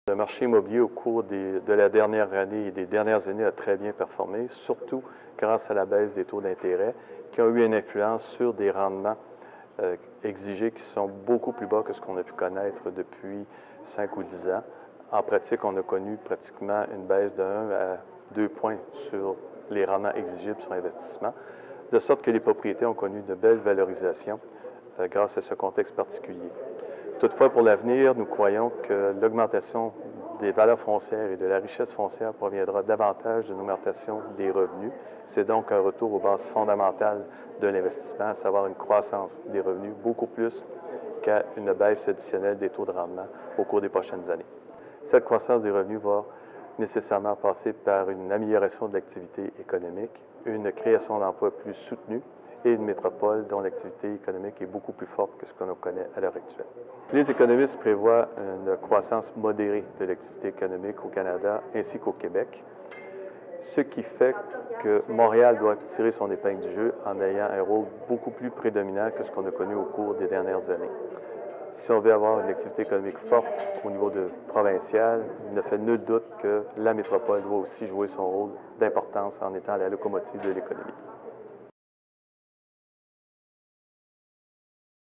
Le marché immobilier au cours de la dernière année et des dernières années a très bien performé, surtout grâce à la baisse des taux d'intérêt qui ont eu une influence sur des rendements exigés qui sont beaucoup plus bas que ce qu'on a pu connaître depuis 5 ou 10 ans. En pratique, on a connu pratiquement une baisse de 1 à 2 points sur les rendements exigibles sur investissement, de sorte que les propriétés ont connu de belles valorisations grâce à ce contexte particulier. Toutefois, pour l'avenir, nous croyons que l'augmentation des valeurs foncières et de la richesse foncière proviendra davantage d'une augmentation des revenus. C'est donc un retour aux bases fondamentales de l'investissement, à savoir une croissance des revenus beaucoup plus qu'à une baisse additionnelle des taux de rendement au cours des prochaines années. Cette croissance des revenus va nécessairement passer par une amélioration de l'activité économique, une création d'emplois plus soutenue et une métropole dont l'activité économique est beaucoup plus forte que ce qu'on connaît à l'heure actuelle. Les économistes prévoient une croissance modérée de l'activité économique au Canada ainsi qu'au Québec, ce qui fait que Montréal doit tirer son épingle du jeu en ayant un rôle beaucoup plus prédominant que ce qu'on a connu au cours des dernières années. Si on veut avoir une activité économique forte au niveau provincial, il ne fait nul doute que la métropole doit aussi jouer son rôle d'importance en étant la locomotive de l'économie.